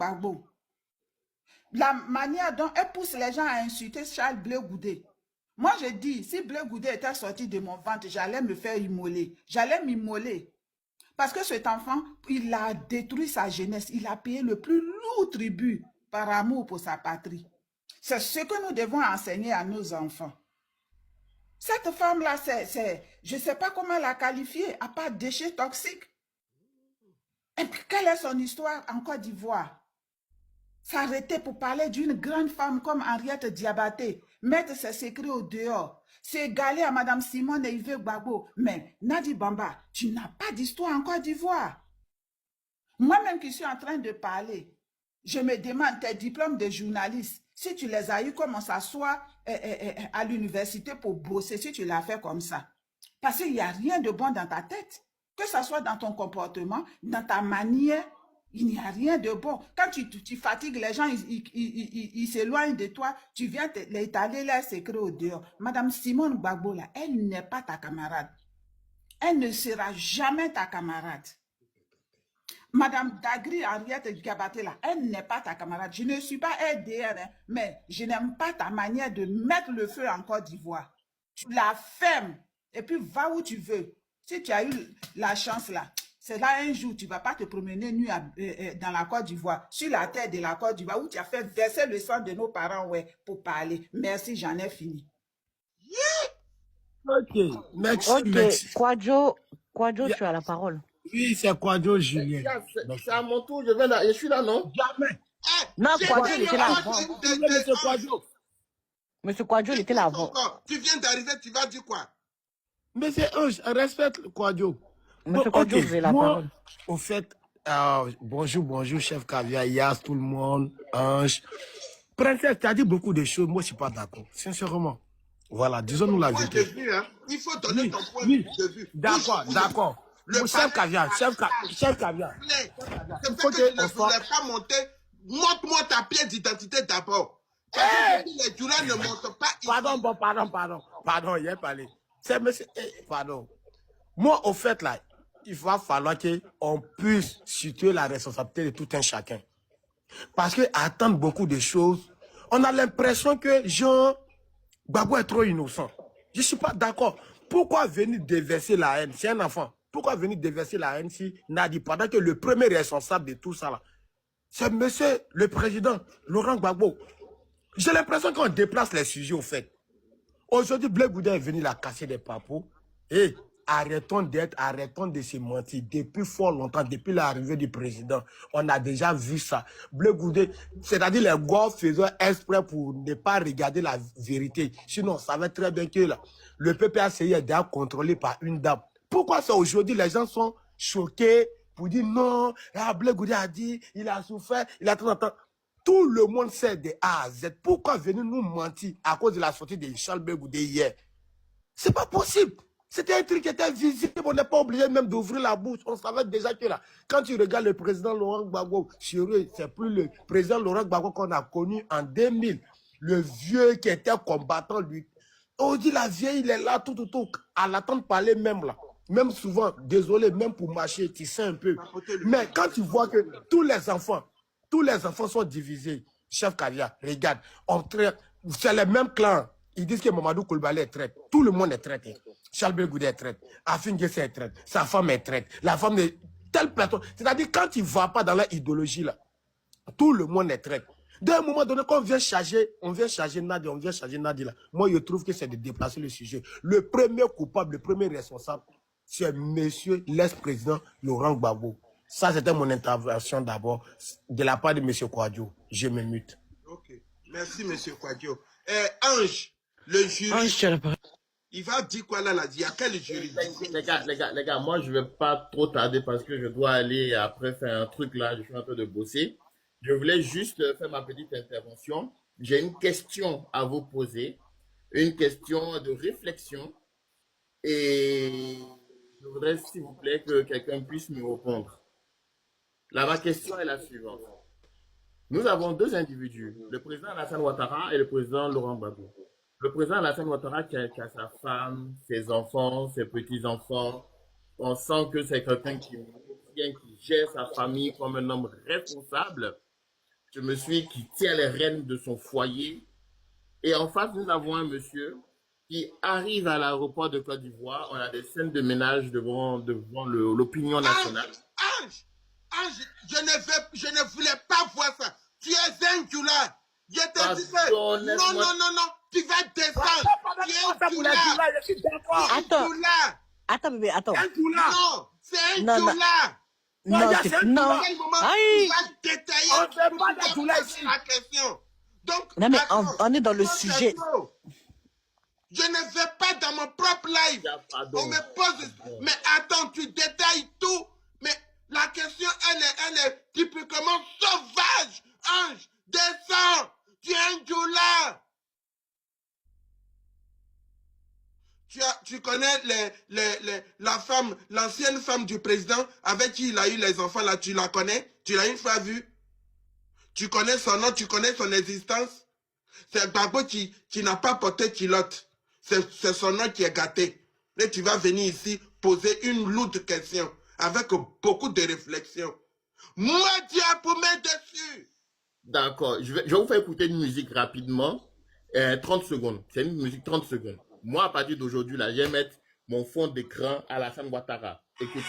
Gbagbo. La manière dont elle pousse les gens à insulter Charles Blé Goudé. Moi, je dis, si Blé Goudé était sorti de mon ventre, j'allais me faire immoler. J'allais m'immoler. Parce que cet enfant, il a détruit sa jeunesse. Il a payé le plus lourd tribut par amour pour sa patrie. C'est ce que nous devons enseigner à nos enfants. Cette femme-là, je ne sais pas comment la qualifier, à part déchet toxique. Et puis, quelle est son histoire en Côte d'Ivoire? S'arrêter pour parler d'une grande femme comme Henriette Diabaté, mettre ses secrets au dehors, s'égaler à Mme Simone et Yves Gbagbo. Mais Nadi Bamba, tu n'as pas d'histoire en Côte d'Ivoire. Moi-même qui suis en train de parler, je me demande tes diplômes de journaliste, si tu les as eu, comment s'asseoir à l'université pour bosser, si tu l'as fait comme ça. Parce qu'il n'y a rien de bon dans ta tête. Que ce soit dans ton comportement, dans ta manière, il n'y a rien de bon. Quand tu fatigues les gens, ils s'éloignent de toi, tu viens l'étaler leurs secrets au dehors. Madame Simone Gbagbo, là, elle n'est pas ta camarade. Elle ne sera jamais ta camarade. Madame Dagri Henriette Diabaté, là, elle n'est pas ta camarade. Je ne suis pas RDR, hein, mais je n'aime pas ta manière de mettre le feu en Côte d'Ivoire. Tu la fermes et puis va où tu veux. Si tu as eu la chance là, c'est là un jour, tu ne vas pas te promener nu dans la Côte d'Ivoire, sur la terre de la Côte d'Ivoire, où tu as fait verser le sang de nos parents, ouais, pour parler. Merci, j'en ai fini. Ok, merci, Ok, merci. Kwadjo, Yeah. tu as la parole. Oui, c'est Kwadjo Julien. C'est à mon tour, je suis là, non? Jamais. Non, J'ai Kwadjo, il était là tellement avant. Monsieur Kwadjo. Monsieur Kwadjo, il était là avant. Tu viens d'arriver, tu vas dire quoi? Monsieur Ange, respecte Kwadjo. Monsieur Kwadjo, ok, vous avez la moi, parole. au fait, bonjour, chef Caviar, Yas, tout le monde, Ange. Princesse, tu as dit beaucoup de choses, moi je ne suis pas d'accord, sincèrement. Voilà, disons-nous la Point de vérité. vue, hein? Il faut donner Oui, ton point oui, de vue. d'accord, d'accord. Le Chef Caviar, chef Caviar. C'est fait que tu ne voulais pas monter. Montre-moi ta pièce d'identité d'abord. Parce que les Djoula ne montent pas ici. Pardon, il a parlé. C'est monsieur, pardon. Moi, au fait, là, il va falloir qu'on puisse situer la responsabilité de tout un chacun. Parce que attendre beaucoup de choses, on a l'impression que Jean Gbagbo est trop innocent. Je ne suis pas d'accord. Pourquoi venir déverser la haine? C'est un enfant. Pourquoi venir déverser la haine si Nadi, pendant que le premier responsable de tout ça, là, c'est monsieur le président Laurent Gbagbo. J'ai l'impression qu'on déplace les sujets au fait. Aujourd'hui, Blé Goudé est venu la casser des papous. Et arrêtons de se mentir. Depuis fort longtemps, depuis l'arrivée du président, on a déjà vu ça. Blé Goudé, c'est-à-dire les gars faisaient exprès pour ne pas regarder la vérité. Sinon, on savait très bien que là, le PPACI est déjà contrôlé par une dame. Pourquoi ça aujourd'hui, les gens sont choqués pour dire non, Blé Goudé a dit, il a souffert, il a tout. Tout le monde sait de A à Z. Pourquoi venir nous mentir à cause de la sortie de Charles Blé Goudé hier? C'est pas possible. C'était un truc qui était visible. On n'est pas obligé même d'ouvrir la bouche. On savait déjà que là, quand tu regardes le président Laurent Gbagbo, c'est plus le président Laurent Gbagbo qu'on a connu en 2000. Le vieux qui était combattant, lui. On dit la vieille, il est là, tout. À l'attendre de parler même là. Même souvent, désolé, même pour marcher, tu sais un peu. Mais quand tu vois que tous les enfants sont divisés, chef Karia, regarde, c'est les mêmes clans. Ils disent que Mamadou Koulibaly est traite. Tout le monde est traité. Charles Blé Goudé est traite. Afin Guessé est traite. Sa femme est traite. La femme de telle personne. C'est-à-dire, quand tu ne vas pas dans leur idéologie, là, tout le monde est traite. D'un moment donné, quand on vient charger Nadi, là, moi, je trouve que c'est de déplacer le sujet. Le premier coupable, le premier responsable, c'est monsieur l'ex-président Laurent Gbagbo. Ça, c'était mon intervention d'abord, de la part de monsieur Kwadjo. Je me mute. Ok. Merci, monsieur Kwadjo. Ange, le jury, Ange, tu as la parole. il va dire quoi là? Il y a quel jury? Les gars, moi je vais pas trop tarder parce que je dois aller après faire un truc là, je suis en train de bosser. Je voulais juste faire ma petite intervention. J'ai une question à vous poser, une question de réflexion et je voudrais s'il vous plaît que quelqu'un puisse me répondre. Là, ma question est la suivante. Nous avons deux individus, le président Alassane Ouattara et le président Laurent Gbagbo. Le président Alassane Ouattara qui a sa femme, ses enfants, ses petits-enfants. On sent que c'est quelqu'un qui gère sa famille comme un homme responsable. Je me suis qui tient les rênes de son foyer. Et en face, nous avons un monsieur qui arrive à l'aéroport de Côte d'Ivoire. On a des scènes de ménage devant l'opinion nationale. Ange, je ne voulais pas voir ça. Tu es un Djoula. Je te dis que non, tu vas descendre. Tu es un Djoula. Attends, bébé, attends. Non, c'est un Non, Djoula. Non, non. Aïe. Tu vas détailler la question. Donc, Non, mais attends, on est dans le sujet. je ne vais pas dans mon propre live. On me pose. Mais attends, tu détailles tout. Mais la question, elle est typiquement sauvage. Ange, descends. Tu es un Djoula. Tu connais la femme, l'ancienne femme du président avec qui il a eu les enfants là, tu la connais? Tu l'as une fois vue? Tu connais son nom, tu connais son existence? C'est Gbagbo qui n'a pas porté culotte. C'est son nom qui est gâté. Et tu vas venir ici poser une lourde question avec beaucoup de réflexion. Moi, tu as pour mettre dessus. D'accord, je vais vous faire écouter une musique rapidement. 30 secondes. C'est une musique 30 secondes. Moi, à partir d'aujourd'hui, là, je vais mettre mon fond d'écran à Alassane Ouattara. Écoute.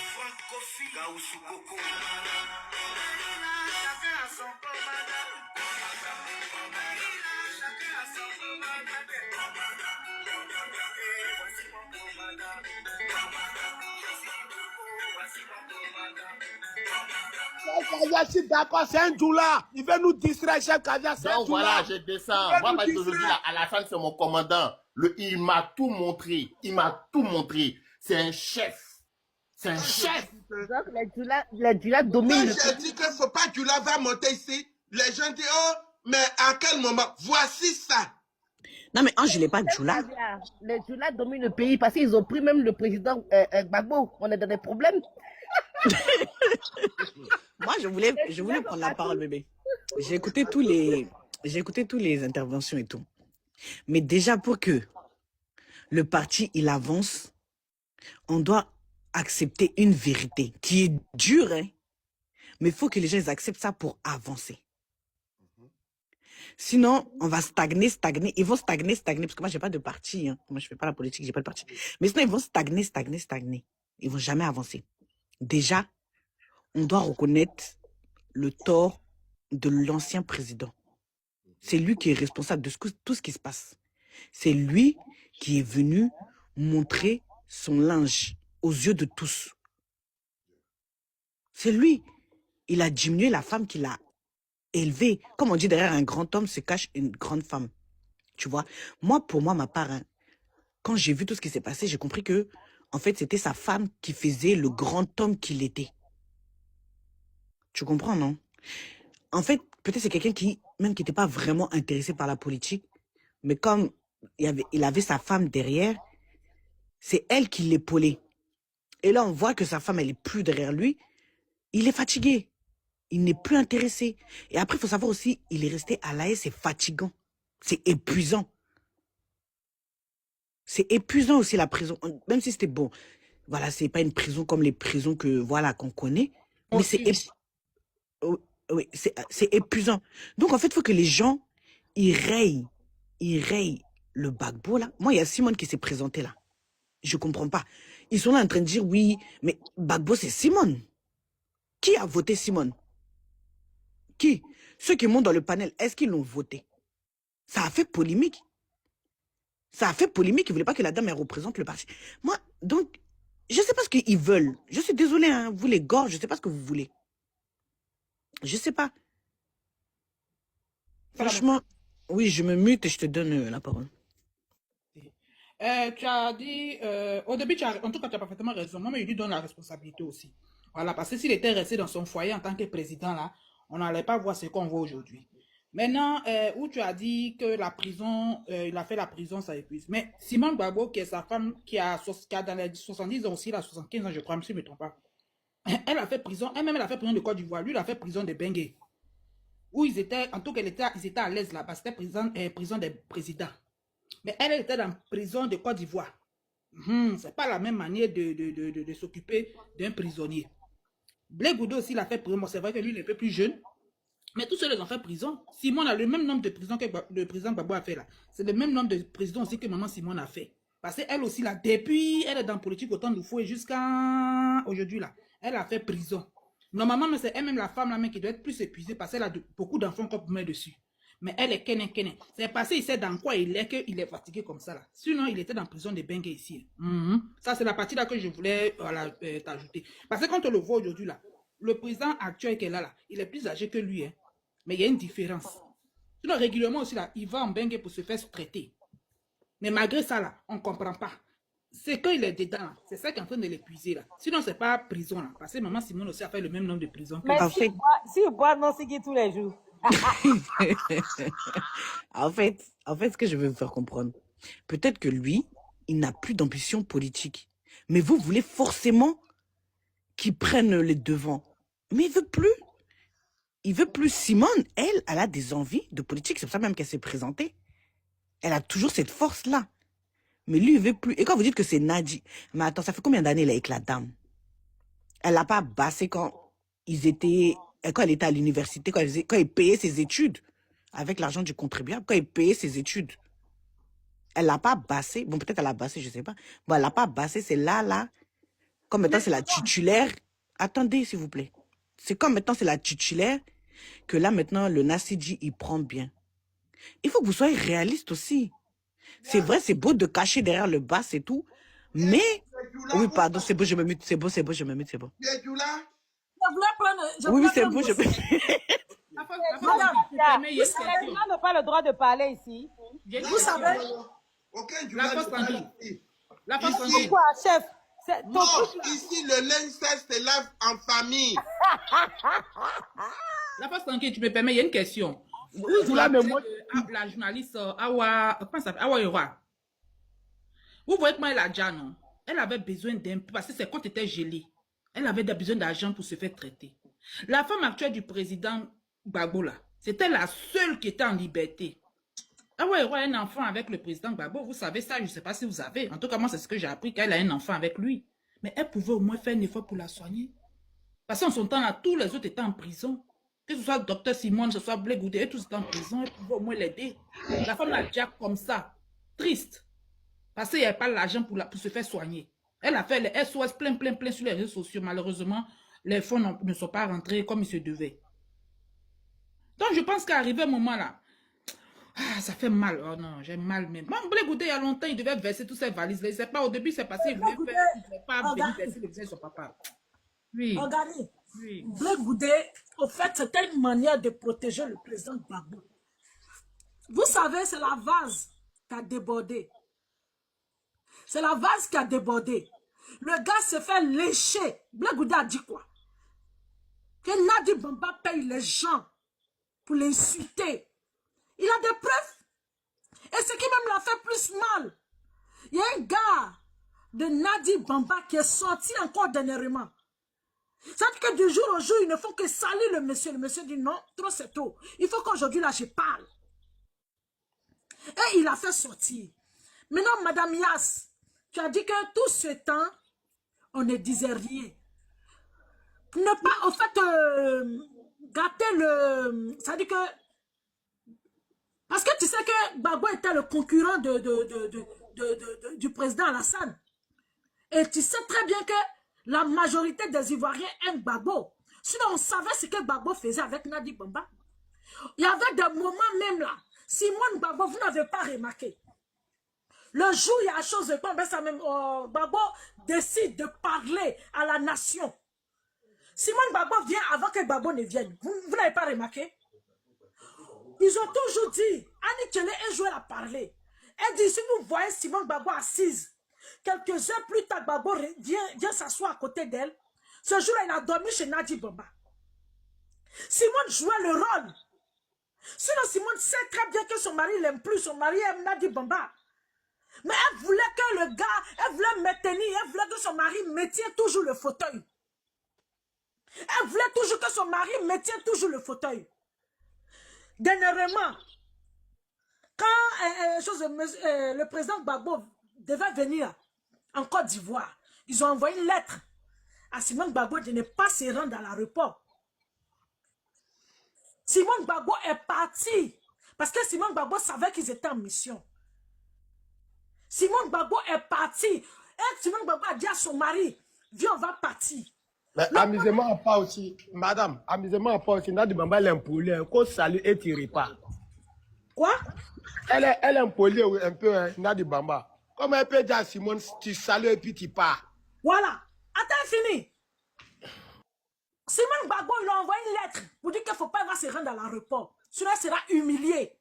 Je suis d'accord, c'est un Djoula. Il veut nous distraire, chef Kavia, c'est un Donc Djoula. voilà, je descends. Moi, à partir d'aujourd'hui, là, Alassane, c'est mon commandant. Il m'a tout montré. Il m'a tout montré. C'est un chef. C'est un chef. Donc, les Djoula dominent le J'ai dit qu'il ne faut pas que Djoula va monter ici. Les gens disent, oh, mais à quel moment? Voici ça. Non, mais Ange, il n'est pas Djoula. Les Djoula dominent le pays parce qu'ils ont pris même le président Gbagbo. On est dans des problèmes. Moi, je voulais prendre la parole, bébé. J'ai écouté tous les interventions et tout. Mais déjà, pour que le parti, il avance, on doit accepter une vérité qui est dure, hein? Mais il faut que les gens ils acceptent ça pour avancer. Sinon, on va stagner. Ils vont stagner, parce que moi, j'ai pas de parti. Hein. Moi, je fais pas la politique, j'ai pas de parti. Mais sinon, ils vont stagner. Ils vont jamais avancer. Déjà, on doit reconnaître le tort de l'ancien président. C'est lui qui est responsable de tout ce qui se passe. C'est lui qui est venu montrer son linge aux yeux de tous. C'est lui. Il a diminué la femme qu'il a élevée. Comme on dit, derrière un grand homme se cache une grande femme. Tu vois, pour moi, ma part, hein, quand j'ai vu tout ce qui s'est passé, j'ai compris que, en fait, c'était sa femme qui faisait le grand homme qu'il était. Tu comprends, non? En fait, peut-être c'est quelqu'un qui n'était pas vraiment intéressé par la politique, mais comme il avait sa femme derrière, c'est elle qui l'épaulait. Et là, on voit que sa femme, elle est plus derrière lui. Il est fatigué. Il n'est plus intéressé. Et après, il faut savoir aussi, il est resté à l'AS, c'est fatigant. C'est épuisant. C'est épuisant aussi la prison. Même si c'était bon. Voilà, c'est pas une prison comme les prisons qu'on connaît. Mais c'est oui, c'est épuisant. Donc, en fait, il faut que les gens, ils rayent le Gbagbo, là. Moi, il y a Simone qui s'est présentée, là. Je comprends pas. Ils sont là en train de dire, oui, mais Gbagbo, c'est Simone. Qui a voté Simone? Qui? Ceux qui montent dans le panel, est-ce qu'ils l'ont voté? Ça a fait polémique. Ils ne voulaient pas que la dame elle représente le parti. Moi, donc, je ne sais pas ce qu'ils veulent. Je suis désolée, hein, vous les gorges, je ne sais pas ce que vous voulez. Je sais pas. Franchement, oui, je me mute et je te donne la parole. Tu as dit, au début, en tout cas, tu as parfaitement raison. Moi, mais je lui donne la responsabilité aussi. Voilà, parce que s'il était resté dans son foyer en tant que président, là, on n'allait pas voir ce qu'on voit aujourd'hui. Maintenant, où tu as dit que la prison, il a fait la prison, ça épuise. Mais Simone Gbagbo, qui est sa femme, qui a dans les 70 ans aussi, là, 75 ans, je crois, si je ne me trompe pas. Elle a fait prison, elle-même, elle a fait prison de Côte d'Ivoire. Lui, il a fait prison de Bengué. Où ils étaient, en tout cas, ils étaient à l'aise là-bas. C'était prison des présidents. Mais elle était dans la prison de Côte d'Ivoire. C'est pas la même manière de s'occuper d'un prisonnier. Blé Goudé aussi l'a fait prison. C'est vrai que lui, il est un peu plus jeune. Mais tous ceux qui ont fait prison, Simone a le même nombre de prisons que le président Gbagbo a fait là. C'est le même nombre de prisons aussi que maman Simone a fait. Parce qu'elle aussi là, depuis, elle est dans la politique autant de fois jusqu'à aujourd'hui là. Elle a fait prison. Normalement, c'est elle-même la femme là même qui doit être plus épuisée parce qu'elle a beaucoup d'enfants qu'on peut mettre dessus. Mais elle est kenen. C'est parce qu'il sait dans quoi il est qu'il est fatigué comme ça là. Sinon, il était dans la prison de Bengue ici. Ça, c'est la partie là que je voulais t'ajouter. Parce que quand on le voit aujourd'hui là, le président actuel qui est là, il est plus âgé que lui. Hein. Mais il y a une différence. Sinon, régulièrement aussi là, il va en Bengue pour se faire traiter. Mais malgré ça là, on ne comprend pas. C'est qu'il est dedans, c'est ça qui est en train de l'épuiser là. Sinon, c'est pas prison là. Parce que maman Simone aussi a fait le même nombre de prisons que Mais En si fait, il boit non, c'est tous les jours. en fait, ce que je veux vous faire comprendre, peut-être que lui, il n'a plus d'ambition politique. Mais vous voulez forcément qu'il prenne les devants. Mais il veut plus. Il veut plus. Simone, elle a des envies de politique. C'est pour ça même qu'elle s'est présentée. Elle a toujours cette force-là. Mais lui, il veut plus. Et quand vous dites que c'est Nadi, mais attends, ça fait combien d'années elle est avec la dame? Elle l'a pas bassé quand elle était à l'université, quand elle payait ses études avec l'argent du contribuable, quand elle payait ses études. Elle l'a pas bassé. Bon, peut-être elle l'a bassé, je sais pas. Bon, elle l'a pas bassé, c'est là. Comme maintenant, c'est la titulaire. Attendez, s'il vous plaît. C'est comme maintenant, c'est la titulaire que là, maintenant, le Nassidji, il prend bien. Il faut que vous soyez réaliste aussi. C'est vrai, c'est beau de cacher derrière le bas et tout, mais... Oui, pardon, c'est beau, je me mute, c'est beau, je me mute, c'est bon. Tu es tout là? Je voulais prendre. Oui, c'est beau, je me mute. Madame, elle n'a pas le droit de parler ici. Vous savez, Aucun La journaliste force ne tranquille. parle ici. La force Ici, tranquille. Pourquoi, chef? Ton non, truc, là. ici, le l'inceste se lave en famille. La force tranquille, tu me permets, il y a une question. Vous Là, vous mais rappelez moi, de la journaliste Awa, comment ça s'appelle? Awa Ewa. Vous voyez comment elle a déjà, non? Elle avait besoin d'un peu, parce que ses comptes étaient gelés. Elle avait besoin d'argent pour se faire traiter. La femme actuelle du président Gbagbo, là, c'était la seule qui était en liberté. Awa Ewa a un enfant avec le président Gbagbo. Vous savez ça, je ne sais pas si vous savez. En tout cas, moi, c'est ce que j'ai appris, qu'elle a un enfant avec lui. Mais elle pouvait au moins faire un effort pour la soigner. Parce qu'en son temps, là, tous les autres étaient en prison. Que ce soit le docteur Simone, que ce soit Blé Goudé, tous étaient en prison. Elle pouvait au moins l'aider. La femme l'a déjà comme ça. Triste. Parce qu'il n'y avait pas l'argent pour se faire soigner. Elle a fait les SOS plein sur les réseaux sociaux. Malheureusement, les fonds ne sont pas rentrés comme ils se devaient. Donc, je pense qu'arrivé un moment là, ça fait mal. Oh non, j'ai mal même. Moi, Blé Goudé, il y a longtemps, il devait verser toutes ses valises. Il sait pas, au début, c'est passé, il ne voulait pas venir verser les valises de son papa. Oui. regardez, Oui. Blé Goudé, au fait, c'était une manière de protéger le président Gbagbo. Vous savez, c'est la vase qui a débordé. C'est la vase qui a débordé. Le gars se fait lécher. Blé Goudé a dit quoi? Que Nadi Bamba paye les gens pour l'insulter. Il a des preuves. Et ce qui même l'a fait plus mal, il y a un gars de Nadi Bamba qui est sorti encore dernièrement. C'est-à-dire que du jour au jour, il ne faut que salir le monsieur. Le monsieur dit non, trop c'est trop. Il faut qu'aujourd'hui, là, je parle. Et il a fait sortir. Maintenant, Madame Yass, tu as dit que tout ce temps, on ne disait rien. Ne pas, au fait, gâter le... C'est-à-dire que... Parce que tu sais que Gbagbo était le concurrent du président Alassane. Et tu sais très bien que la majorité des Ivoiriens aiment Gbagbo. Sinon, on savait ce que Gbagbo faisait avec Nadi Bamba. Il y avait des moments même là. Simone Gbagbo, vous n'avez pas remarqué. Le jour où il y a une chose comme ça même, Gbagbo décide de parler à la nation. Simone Gbagbo vient avant que Gbagbo ne vienne. Vous n'avez pas remarqué? Ils ont toujours dit, Annie Kelly, un jour elle a parlé. Elle dit, si vous voyez Simone Gbagbo assise, quelques heures plus tard, Gbagbo vient s'asseoir à côté d'elle. Ce jour-là, il a dormi chez Nadi Bamba. Simone jouait le rôle. Sinon, Simone sait très bien que son mari l'aime plus. Son mari aime Nadi Bamba. Mais elle voulait que le gars, elle voulait maintenir, elle voulait que son mari maintienne toujours le fauteuil. Elle voulait toujours que son mari maintienne toujours le fauteuil. Dernièrement, quand le président Gbagbo devait venir en Côte d'Ivoire, ils ont envoyé une lettre à Simone Gbagbo de ne pas se rendre à l'aéroport. Simone Gbagbo est parti. Parce que Simone Gbagbo savait qu'ils étaient en mission. Simone Gbagbo est parti. Et Simone Gbagbo a dit à son mari, viens, on va partir. Mais amusement à pas aussi, madame, amusement à pas aussi, Nadi Bamba elle est impoliée, qu'on salue et tire pas. Quoi? Elle est impoliée un peu, hein, Nadi Bamba. Comme elle peut dire à Simone, tu salues et puis tu pars. Voilà. Attends, fini. Simone Gbagbo, il a envoyé une lettre pour dire qu'il ne faut pas se rendre à l'aéroport. Cela sera humilié.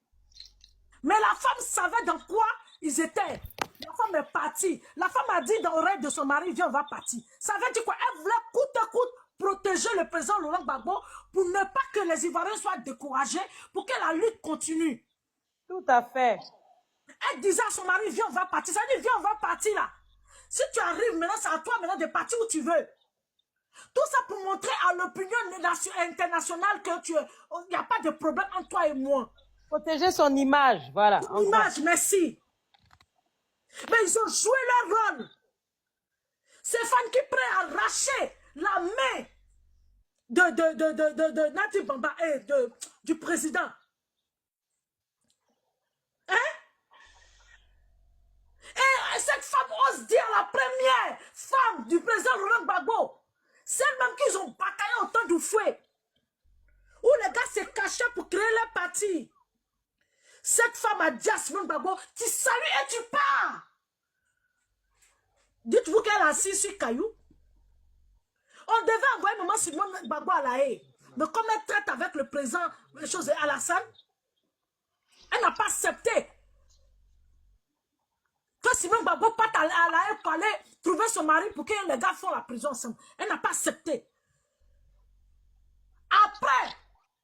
Mais la femme savait dans quoi ils étaient. La femme est partie. La femme a dit dans l'oreille de son mari, viens, on va partir. Ça veut dire quoi? Elle voulait coûte à coûte protéger le président Laurent Gbagbo pour ne pas que les Ivoiriens soient découragés, pour que la lutte continue. Tout à fait. Elle disait à son mari, viens, on va partir. Ça veut dire, viens, on va partir là. Si tu arrives maintenant, c'est à toi maintenant de partir où tu veux. Tout ça pour montrer à l'opinion internationale que il n'y a pas de problème entre toi et moi. Protéger son image, voilà. Son image, merci. Mais ils ont joué leur rôle. Ces femmes qui prêtent à arracher la main de Nadi Bamba et du président. Hein? Et cette femme ose dire la première femme du président Laurent Gbagbo, celle-même qu'ils ont bataillé au temps du fouet, où les gars se cachaient pour créer leur parti. Cette femme a dit à Simone Gbagbo, tu salues et tu pars. Dites-vous qu'elle a assis sur Caillou. On devait envoyer maman Simone Gbagbo à la haie. Mais comme elle traite avec le président Alassane, elle n'a pas accepté que Simone Gbagbo parte à la haie pour aller trouver son mari pour que les gars font la prison ensemble. Elle n'a pas accepté. Après,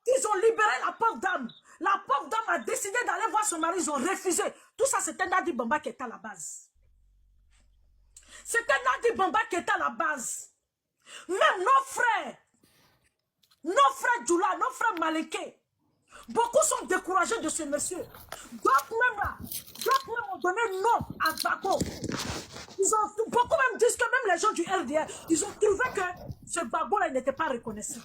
ils ont libéré la pauvre dame. La pauvre dame a décidé d'aller voir son mari, ils ont refusé. Tout ça, c'était Nadi Bamba qui était à la base. C'était Nadi Bamba qui était à la base. Même nos frères Djoula, nos frères Maléké, beaucoup sont découragés de ce monsieur. D'autres même ont donné nom à Gbagbo. Beaucoup même disent que même les gens du RDR, ils ont trouvé que ce Gbagbo-là n'était pas reconnaissant.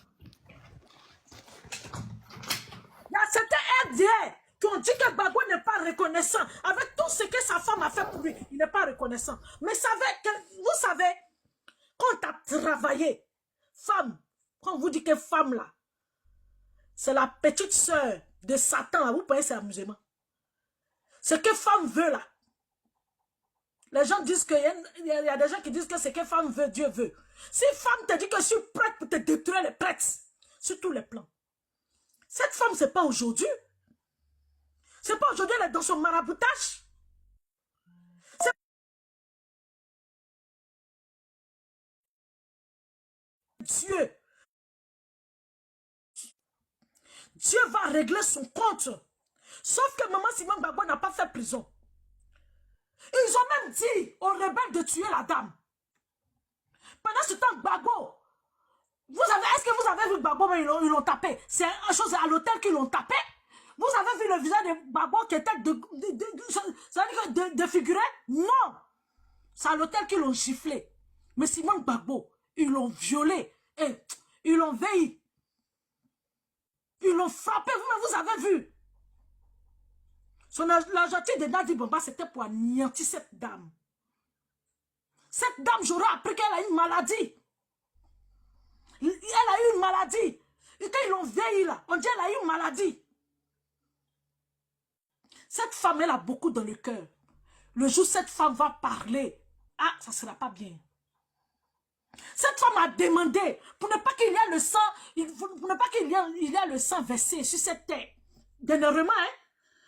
Il y a certains RDR qui ont dit que Gbagbo n'est pas reconnaissant. Avec tout ce que sa femme a fait pour lui, il n'est pas reconnaissant. Mais vous savez, quand tu as travaillé, femme, quand on vous dit que femme là, c'est la petite sœur de Satan, là, vous pensez c'est amusement. Ce que femme veut là, les gens disent que, il y a des gens qui disent que ce que femme veut, Dieu veut. Si femme te dit que je suis prête pour te détruire les prêtres, sur tous les plans. Cette femme, c'est pas aujourd'hui. C'est pas aujourd'hui, elle est dans son maraboutage. Dieu. Dieu va régler son compte. Sauf que maman Simone Gbagbo n'a pas fait prison. Ils ont même dit aux rebelles de tuer la dame. Pendant ce temps, Gbagbo, est-ce que vous avez vu Gbagbo, mais ils l'ont tapé? C'est une chose à l'hôtel qu'ils l'ont tapé. Vous avez vu le visage de Gbagbo qui était défiguré? Non. C'est à l'hôtel qu'ils l'ont giflé. Mais Simone Gbagbo, ils l'ont violé. Et ils l'ont veillé. Ils l'ont frappé, vous avez vu. L'objectif de Nadi Bamba, c'était pour anéantir cette dame. Cette dame, j'aurais appris qu'elle a une maladie. Elle a eu une maladie. Et quand ils l'ont veillé là, on dit qu'elle a eu une maladie. Cette femme, elle a beaucoup dans le cœur. Le jour où cette femme va parler, ah, ça ne sera pas bien. Cette femme a demandé, pour ne pas qu'il y ait le sang, pour ne pas qu'il y ait le sang versé sur cette terre. Dernièrement, hein,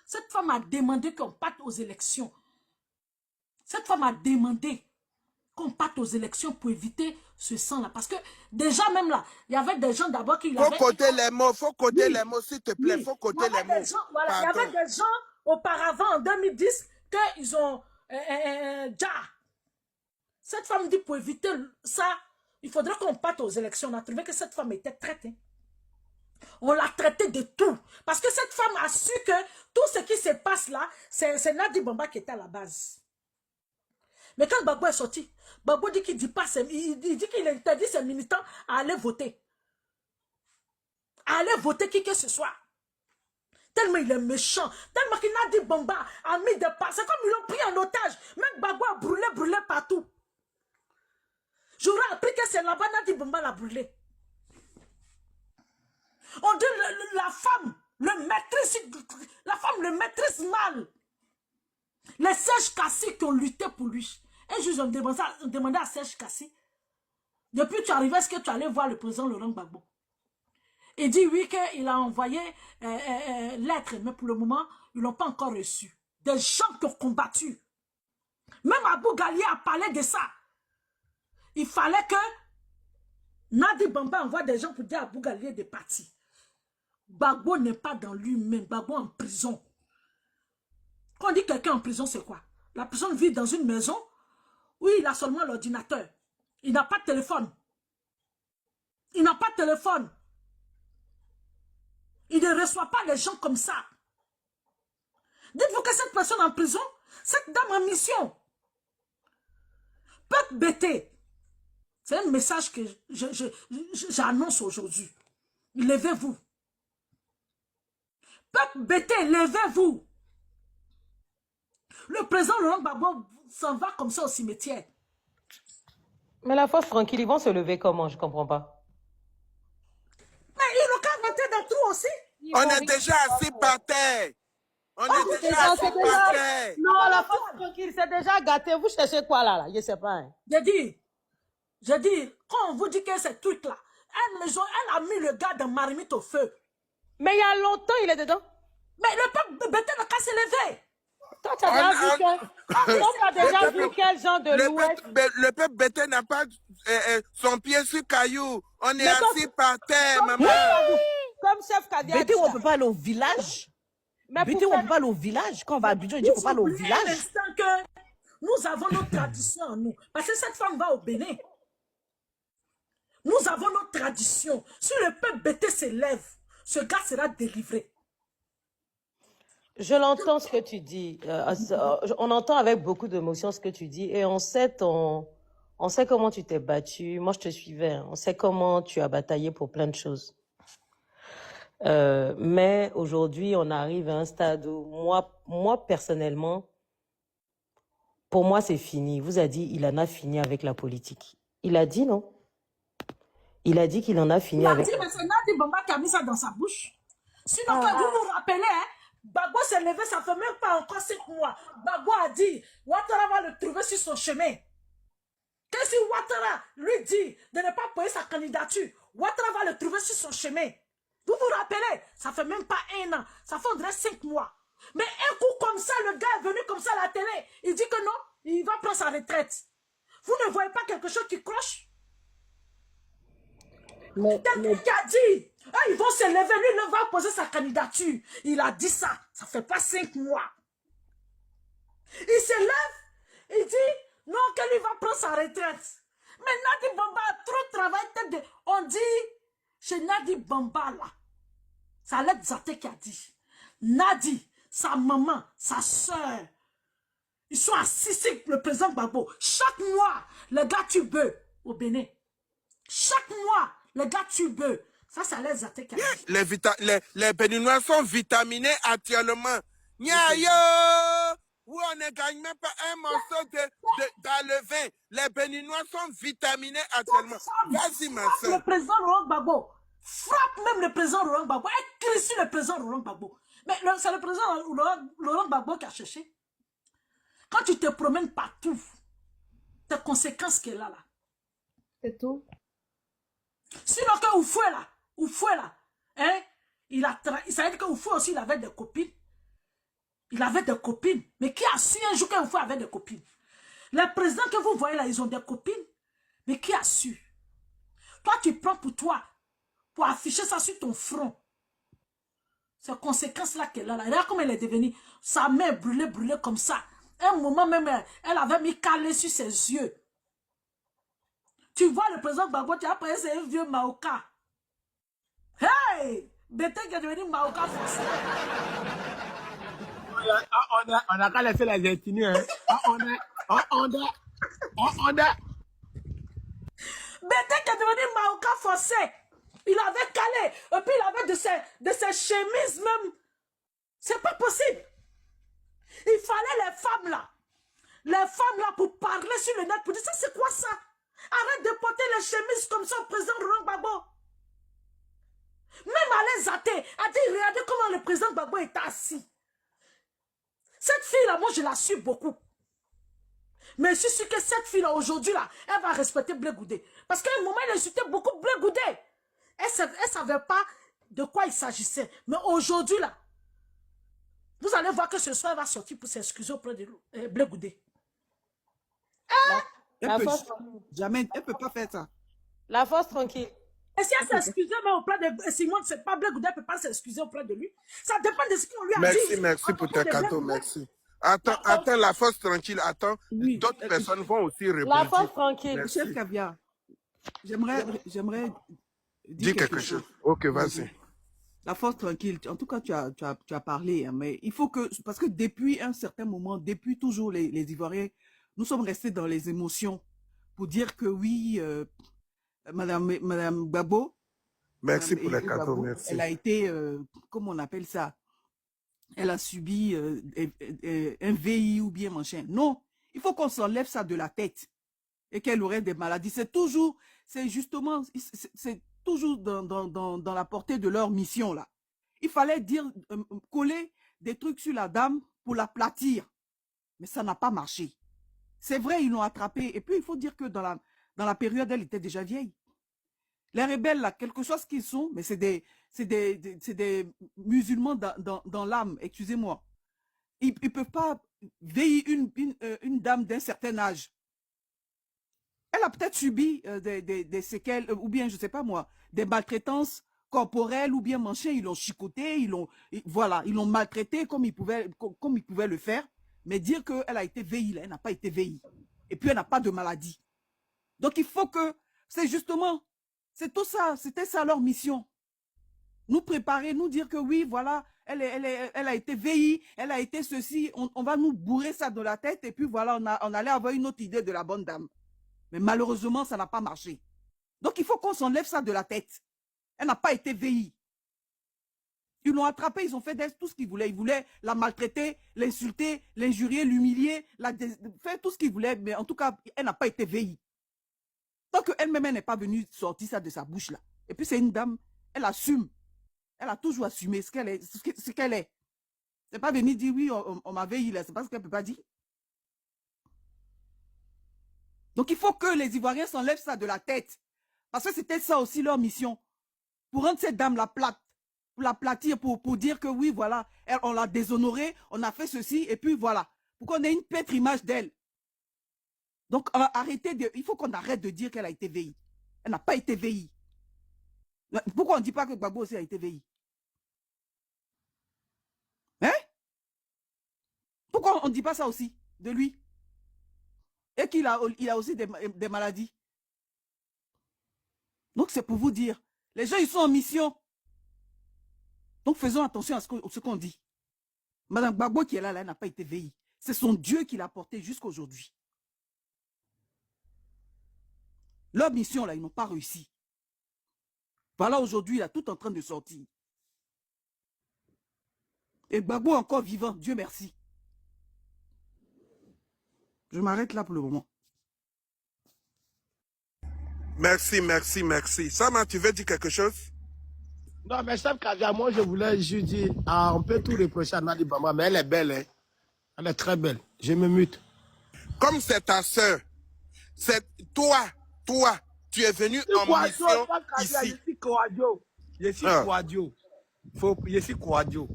cette femme a demandé qu'on parte aux élections. Cette femme a demandé qu'on parte aux élections pour éviter ce sang-là. Parce que déjà même là, il y avait des gens d'abord qui... Faut coter les mots, faut coter les mots, s'il te plaît, faut coter les mots. Voilà, il y avait des gens auparavant, en 2010, qu'ils ont... Cette femme dit pour éviter ça, il faudrait qu'on parte aux élections. On a trouvé que cette femme était traitée. On l'a traitée de tout. Parce que cette femme a su que tout ce qui se passe là, c'est Nadi Bamba qui était à la base. Mais quand Gbagbo est sorti, Gbagbo dit qu'il dit pas, il dit qu'il interdit ses militants à aller voter. À aller voter qui que ce soit. Tellement il est méchant. Tellement qu'il n'a dit Bamba a mis des pas. C'est comme ils l'ont pris en otage. Même Gbagbo a brûlé partout. J'aurais appris que c'est là-bas Nadi Bamba l'a brûlé. On dit la femme le maîtrise mal. Les Serge Kassi qui ont lutté pour lui. Un jour, on demandait à Serge Kassi, depuis que tu arrivais, est-ce que tu allais voir le président Laurent Gbagbo? Il dit oui, qu'il a envoyé lettre, mais pour le moment, ils ne l'ont pas encore reçu. Des gens qui ont combattu. Même Abou Gali a parlé de ça. Il fallait que Nadi Bamba envoie des gens pour dire à Abou Gali de partir. Gbagbo n'est pas dans lui-même, Gbagbo en prison. Quand on dit quelqu'un en prison, c'est quoi? La personne vit dans une maison où il a seulement l'ordinateur. Il n'a pas de téléphone. Il n'a pas de téléphone. Il ne reçoit pas les gens comme ça. Dites-vous que cette personne en prison, cette dame en mission, peuple bêté. C'est un message que j'annonce aujourd'hui. Levez-vous. Peuple bêté, levez-vous. Le président Laurent Gbagbo s'en va comme ça au cimetière. Mais la force tranquille, ils vont se lever comment? Je comprends pas. Mais ils n'ont qu'à rentrer dans le trou aussi. On est déjà assis par terre. On est déjà assis par terre. Non, la force tranquille, c'est déjà gâté. Vous cherchez quoi là? Je sais pas. Hein. J'ai dit, quand on vous dit que ce truc-là, elle a mis le gars dans marmite au feu. Mais il y a longtemps, il est dedans. Mais le peuple bêté n'a qu'à se lever. Toi, tu as déjà vu quel genre de louette? Le peuple bêté n'a pas son pied sur caillou. On est assis par terre, maman. Comme chef Kadia. Bété, on ne peut pas aller au village. Bété, on ne peut pas aller au village. Quand on va à Abidjan, il dit qu'il ne faut pas aller au village. L'instant que nous avons nos traditions en nous. Parce que cette femme va au Bénin. Nous avons nos traditions. Si le peuple bêté s'élève, ce gars sera délivré. Je l'entends ce que tu dis. On entend avec beaucoup d'émotion ce que tu dis et on sait comment tu t'es battu. Moi, je te suivais. Hein. On sait comment tu as bataillé pour plein de choses. Mais aujourd'hui, on arrive à un stade où moi personnellement, pour moi, c'est fini. Il vous a dit, il en a fini avec la politique. Il a dit, non? Il a dit qu'il en a fini avec... Il a dit, mais c'est Nadi Bamba qui a mis ça dans sa bouche. Sinon, quand vous vous rappelez, hein, Gbagbo s'est levé, ça fait même pas encore 5 mois. Gbagbo a dit, Ouattara va le trouver sur son chemin. Qu'est-ce que Ouattara lui dit de ne pas payer sa candidature? Ouattara va le trouver sur son chemin. Vous vous rappelez, ça fait même pas 1 an, ça faudrait 5 mois. Mais un coup comme ça, le gars est venu comme ça à la télé, il dit que non, il va prendre sa retraite. Vous ne voyez pas quelque chose qui cloche? Quelqu'un qui a dit, ah, ils vont se lever, lui ne va poser sa candidature. Il a dit ça, ça fait pas 5 mois. Il se lève, il dit, non, que lui va prendre sa retraite. Mais Nadi Bamba a trop travaillé. On dit, chez Nadi Bamba là, c'est Alec Zate qui a dit, Nadi, sa maman, sa soeur, ils sont assis sur le président Gbagbo. Chaque mois, le gars tue bœuf au Bénin. Chaque mois, le gars tue bœuf. Ça, c'est Alec Zate qui a dit. Les Béninois sont vitaminés actuellement. Nya yo! Où on ne gagne même pas un morceau dans le vin. Les Béninois sont vitaminés actuellement. Vas-y, ma soeur. Le président Laurent Gbagbo frappe même le président Laurent Gbagbo. Elle crie sur le président Laurent Gbagbo. Mais c'est le président Laurent Gbagbo qui a cherché. Quand tu te promènes partout, tes conséquences qu'elle a là. C'est tout. Sinon que Oufoué là, hein, ça veut dire que Oufoué aussi, il avait des copines. Il avait des copines. Mais qui a su un jour que Oufoué avait des copines? Les présidents que vous voyez là, ils ont des copines. Mais qui a su? Toi, tu prends pour toi, pour afficher ça sur ton front. Ces conséquences-là qu'elle a là. Regarde comment elle est devenue. Sa main brûlée comme ça. Un moment même, elle avait mis calé sur ses yeux. Tu vois le président Gbagbo, tu as payé, c'est un vieux Maoka. Hey! Bété qui est devenu Maoka français. On a qu'à laisser les ethnies. Hein. On a. Bété qui est devenu Maoka français. Il avait calé. Et puis il avait de ses chemises même C'est pas possible. Il fallait les femmes là pour parler sur le net, pour dire ça c'est quoi ça? Arrête de porter les chemises comme ça au président Laurent Gbagbo. Même Alain Zaté a dit, regardez comment le président Gbagbo est assis. Cette fille-là, moi je la suis beaucoup. Mais je suis sûr que cette fille-là, aujourd'hui, là, elle va respecter Blé Goudé. Parce qu'à un moment, elle insultait beaucoup Blé Goudé. Elle ne savait pas de quoi il s'agissait. Mais aujourd'hui, là, vous allez voir que ce soir, elle va sortir pour s'excuser auprès de Blé Goudé. La Elle peut force, jamais, elle peut pas faire ça. la force tranquille. Et si elle s'excusait même auprès de Simone, c'est pas Blé Goudé, elle ne peut pas s'excuser auprès de lui. Ça dépend de ce qu'on lui a dit. Merci pour tes cadeaux, merci. Attends, la force tranquille, attends. Oui, D'autres personnes vont aussi La répondre. force tranquille. Merci. Chef Caviar, j'aimerais Dis quelque chose. Ok, vas-y. La force tranquille. En tout cas, tu as parlé, hein, mais il faut que, parce que depuis un certain moment, depuis toujours les Ivoiriens, nous sommes restés dans les émotions pour dire que oui, Madame Gbagbo, Merci pour les Madame cadeaux, Gbagbo, merci. elle a été, comment on appelle ça? Elle a subi un VI ou bien machin. Non, il faut qu'on s'enlève ça de la tête et qu'elle aurait des maladies. C'est justement, c'est toujours dans la portée de leur mission là. Il fallait dire, coller des trucs sur la dame pour l'aplatir, mais ça n'a pas marché. C'est vrai, ils l'ont attrapée. Et puis, il faut dire que dans la période, elle était déjà vieille. Les rebelles, là, quel que soit ce qu'ils sont, mais c'est des musulmans dans l'âme, excusez-moi. Ils ne peuvent pas veiller une dame d'un certain âge. Elle a peut-être subi des séquelles, ou bien, je ne sais pas moi, des maltraitances corporelles, ou bien machin, ils l'ont chicoté, ils l'ont maltraité comme ils pouvaient le faire. Mais dire qu'elle a été veillée, elle n'a pas été veillée. Et puis, elle n'a pas de maladie. Donc, il faut que, c'est justement, c'est tout ça, c'était ça leur mission. Nous préparer, nous dire que oui, voilà, elle a été veillée, elle a été ceci, on va nous bourrer ça de la tête, et puis voilà, on allait avoir une autre idée de la bonne dame. Mais malheureusement, ça n'a pas marché. Donc, il faut qu'on s'enlève ça de la tête. Elle n'a pas été veillée. Ils l'ont attrapée, ils ont fait tout ce qu'ils voulaient. Ils voulaient la maltraiter, l'insulter, l'injurier, l'humilier, faire tout ce qu'ils voulaient. Mais en tout cas, elle n'a pas été veillée. Tant qu'elle-même, elle n'est pas venue sortir ça de sa bouche là. Et puis c'est une dame, elle assume. Elle a toujours assumé ce qu'elle est. C'est pas venir dire oui, on m'a veillé là. C'est pas ce qu'elle ne peut pas dire. Donc il faut que les Ivoiriens s'enlèvent ça de la tête. Parce que c'était ça aussi leur mission. Pour rendre cette dame la plate. Pour l'aplatir, pour dire que oui, voilà, on l'a déshonorée, on a fait ceci, et puis voilà. Pour qu'on ait une piètre image d'elle. Donc, il faut qu'on arrête de dire qu'elle a été veillée. Elle n'a pas été veillée. Pourquoi on ne dit pas que Gbagbo aussi a été veillée? Hein? Pourquoi on ne dit pas ça aussi de lui? Et qu'il a aussi des maladies. Donc, c'est pour vous dire, les gens, ils sont en mission. Donc, faisons attention à ce qu'on dit. Madame Gbagbo qui est là, elle n'a pas été veillée. C'est son Dieu qui l'a portée jusqu'à aujourd'hui. Leur mission, là, ils n'ont pas réussi. Voilà, aujourd'hui, là, tout en train de sortir. Et Gbagbo encore vivant, Dieu merci. Je m'arrête là pour le moment. Merci, merci, merci. Sama, tu veux dire quelque chose? Non, mais chef Caviar, moi, je voulais juste dire, on peut tout reprocher à Nadi Bamba, mais elle est belle, hein. Elle est très belle. Je me mute. Comme c'est ta sœur, c'est toi, tu es venu en mission ici. Je suis Kouadio. Je suis Kouadio. Je suis Kouadio.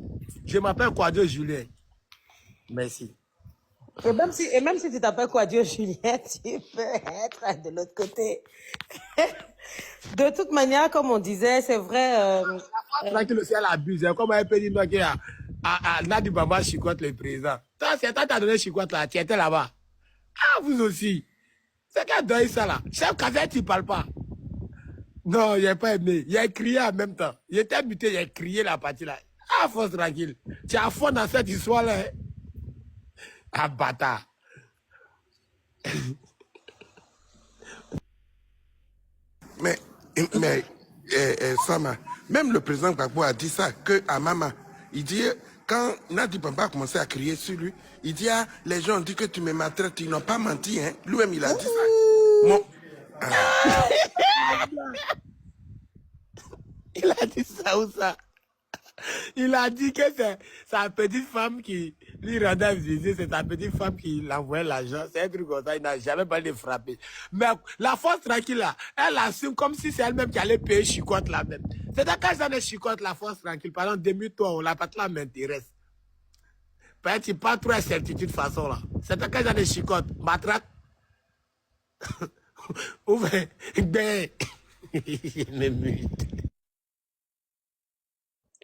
Je m'appelle Kouadio Julien. Merci. Et même si tu t'appelles Kouadio Julien, tu peux être de l'autre côté. De toute manière, comme on disait, c'est vrai. Tranquille, aussi, elle abuse. Comme elle peut dire à Nadi Bamba chicote le président. Toi, c'est toi qui as donné chicote là. Tu étais là-bas. Ah, vous aussi. C'est qu'elle donne ça là. Chef Caviar, tu ne parles pas. Non, il n'a pas aimé. Il a crié en même temps. Il était buté, il a crié la partie là. Ah, force tranquille. Tu as fond dans cette histoire là. Hein? Ah, bâtard. Mais Sama, même le président Gbagbo a dit ça, que à Mama, il dit quand Nadi Bamba a commencé à crier sur lui, il dit, ah, les gens ont dit que tu me maltraites, ils n'ont pas menti, hein. Lui-même, il a dit ça. Mon- Il a dit ça ou ça? Il a dit que c'est sa petite femme qui lui rendait visite, c'est sa petite femme qui l'envoyait l'argent. C'est un truc comme ça, il n'a jamais parlé de frapper. Mais la force tranquille là, elle assume comme si c'est elle-même qui allait payer chicotte là même. C'est dans quel genre de chicotte la force tranquille? Par exemple, demi-toi, la patte là m'intéresse. Peut-être qu'il pas trop incertitude de façon là. C'est dans quel genre de chicotte? Matraque? Ou bien, ben, il mute.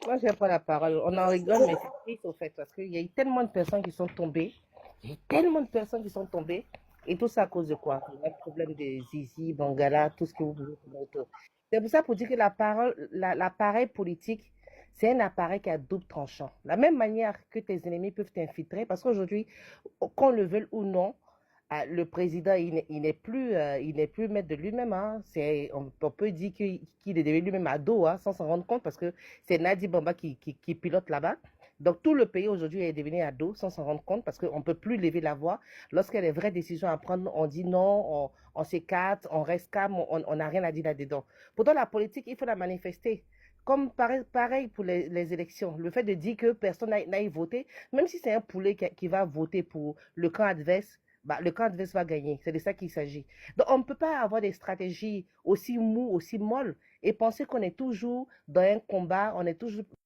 Moi, je n'ai pas la parole. On en rigole, mais c'est triste au fait, parce qu'il y a eu tellement de personnes qui sont tombées. Il y a eu tellement de personnes qui sont tombées. Et tout ça à cause de quoi? Le problème de Zizi, Bangala, tout ce que vous voulez. C'est pour ça pour dire que l'appareil politique, c'est un appareil qui a double tranchant. De la même manière que tes ennemis peuvent t'infiltrer, parce qu'aujourd'hui, qu'on le veuille ou non, le président, il n'est plus maître de lui-même. Hein. On peut dire qu'il est devenu lui-même ado, hein, sans s'en rendre compte, parce que c'est Nadi Bamba qui pilote là-bas. Donc tout le pays aujourd'hui est devenu ado sans s'en rendre compte, parce qu'on ne peut plus lever la voix. Lorsqu'il y a des vraies décisions à prendre, on dit non, on s'écarte, on reste calme, on n'a rien à dire là-dedans. Pourtant, la politique, il faut la manifester. Comme pareil pour les élections. Le fait de dire que personne n'aille voter, même si c'est un poulet qui va voter pour le camp adverse, bah, le camp adverse va gagner. C'est de ça qu'il s'agit. Donc, on ne peut pas avoir des stratégies aussi mous, aussi molles, et penser qu'on est toujours dans un combat, on est toujours